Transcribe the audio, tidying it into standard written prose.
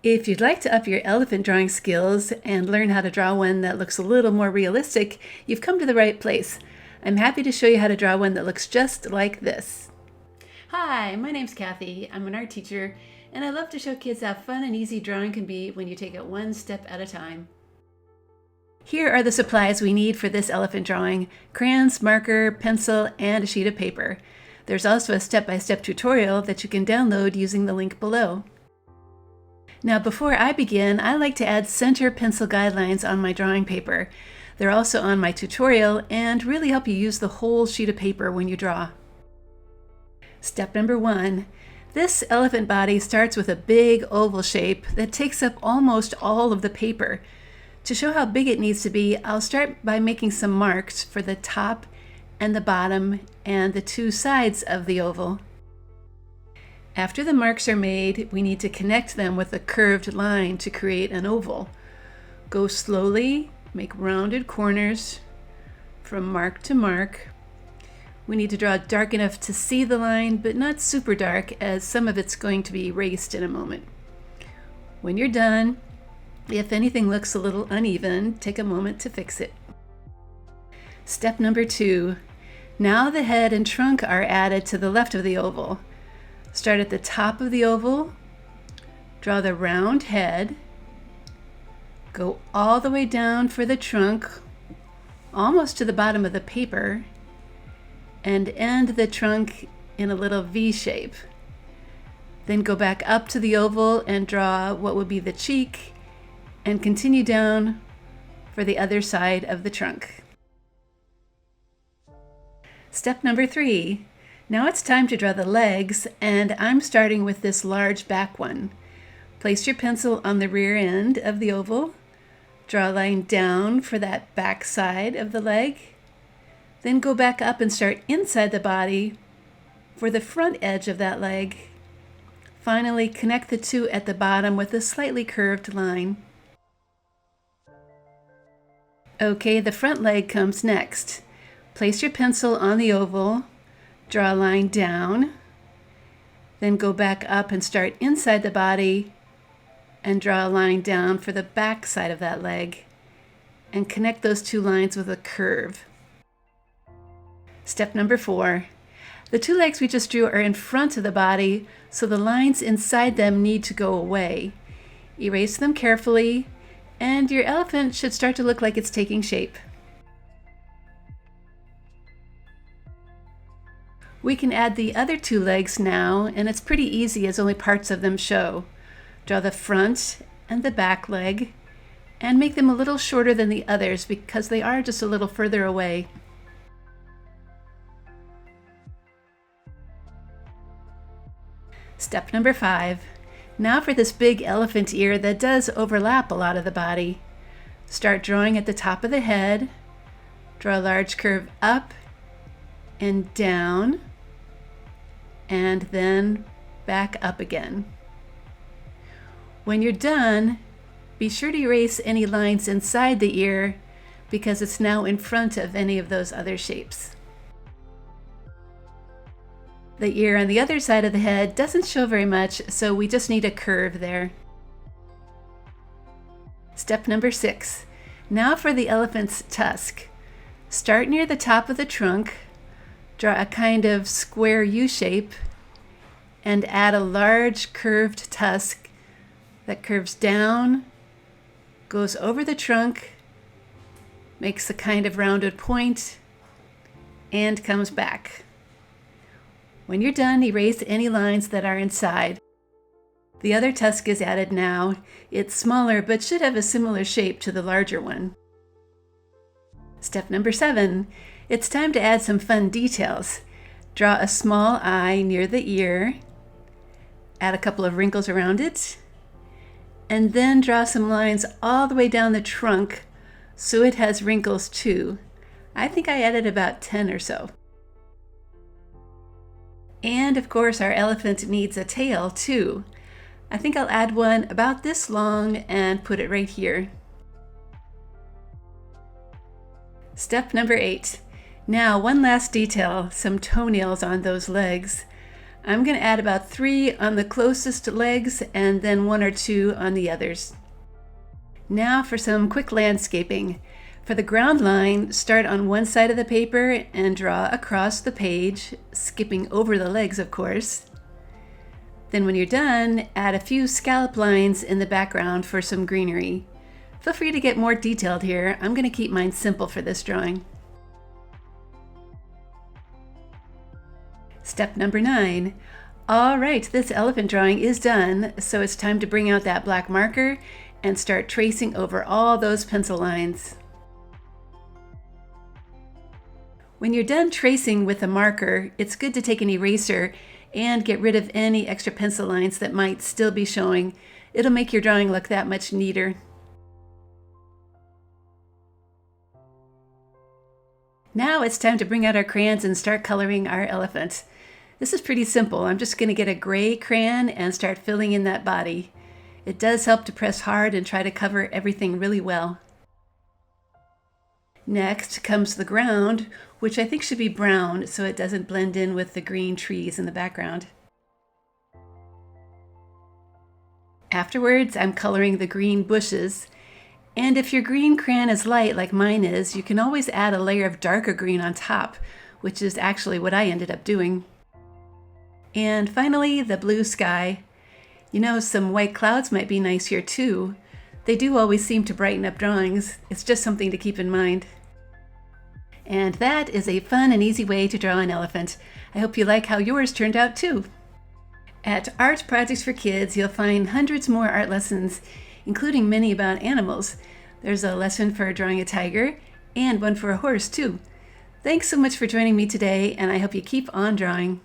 If you'd like to up your elephant drawing skills and learn how to draw one that looks a little more realistic, you've come to the right place. I'm happy to show you how to draw one that looks just like this. Hi, my name's Kathy. I'm an art teacher, and I love to show kids how fun and easy drawing can be when you take it one step at a time. Here are the supplies we need for this elephant drawing: crayons, marker, pencil, and a sheet of paper. There's also a step-by-step tutorial that you can download using the link below. Now, before I begin, I like to add center pencil guidelines on my drawing paper. They're also on my tutorial and really help you use the whole sheet of paper when you draw. Step number 1. This elephant body starts with a big oval shape that takes up almost all of the paper. To show how big it needs to be, I'll start by making some marks for the top and the bottom and the two sides of the oval. After the marks are made, we need to connect them with a curved line to create an oval. Go slowly, make rounded corners from mark to mark. We need to draw dark enough to see the line, but not super dark, as some of it's going to be erased in a moment. When you're done, if anything looks a little uneven, take a moment to fix it. Step number 2. Now the head and trunk are added to the left of the oval. Start at the top of the oval, draw the round head, go all the way down for the trunk, almost to the bottom of the paper, and end the trunk in a little V shape. Then go back up to the oval and draw what would be the cheek, and continue down for the other side of the trunk. Step number 3. Now it's time to draw the legs, and I'm starting with this large back one. Place your pencil on the rear end of the oval, draw a line down for that back side of the leg, then go back up and start inside the body for the front edge of that leg. Finally, connect the two at the bottom with a slightly curved line. Okay, the front leg comes next. Place your pencil on the oval, draw a line down, then go back up and start inside the body and draw a line down for the back side of that leg and connect those two lines with a curve. Step number 4. The two legs we just drew are in front of the body, so the lines inside them need to go away. Erase them carefully, and your elephant should start to look like it's taking shape. We can add the other two legs now, and it's pretty easy as only parts of them show. Draw the front and the back leg and make them a little shorter than the others because they are just a little further away. Step number 5. Now for this big elephant ear that does overlap a lot of the body. Start drawing at the top of the head. Draw a large curve up and down, and then back up again. When you're done, be sure to erase any lines inside the ear because it's now in front of any of those other shapes. The ear on the other side of the head doesn't show very much, so we just need a curve there. Step number 6. Now for the elephant's tusk. Start near the top of the trunk, draw a kind of square U shape, and add a large curved tusk that curves down, goes over the trunk, makes a kind of rounded point, and comes back. When you're done, erase any lines that are inside. The other tusk is added now. It's smaller but should have a similar shape to the larger one. Step number 7. It's time to add some fun details. Draw a small eye near the ear, add a couple of wrinkles around it, and then draw some lines all the way down the trunk so it has wrinkles too. I think I added about 10 or so. And of course our elephant needs a tail too. I think I'll add one about this long and put it right here. Step number 8. Now, one last detail, some toenails on those legs. I'm going to add about 3 on the closest legs and then 1 or 2 on the others. Now for some quick landscaping. For the ground line, start on one side of the paper and draw across the page, skipping over the legs, of course. Then when you're done, add a few scallop lines in the background for some greenery. Feel free to get more detailed here. I'm going to keep mine simple for this drawing. Step number 9. All right, this elephant drawing is done, so it's time to bring out that black marker and start tracing over all those pencil lines. When you're done tracing with a marker, it's good to take an eraser and get rid of any extra pencil lines that might still be showing. It'll make your drawing look that much neater. Now it's time to bring out our crayons and start coloring our elephant. This is pretty simple. I'm just going to get a gray crayon and start filling in that body. It does help to press hard and try to cover everything really well. Next comes the ground, which I think should be brown so it doesn't blend in with the green trees in the background. Afterwards, I'm coloring the green bushes. And if your green crayon is light like mine is, you can always add a layer of darker green on top, which is actually what I ended up doing. And finally, the blue sky. You know, some white clouds might be nice here too. They do always seem to brighten up drawings. It's just something to keep in mind. And that is a fun and easy way to draw an elephant. I hope you like how yours turned out too. At Art Projects for Kids, you'll find hundreds more art lessons, including many about animals. There's a lesson for drawing a tiger and one for a horse too. Thanks so much for joining me today, and I hope you keep on drawing.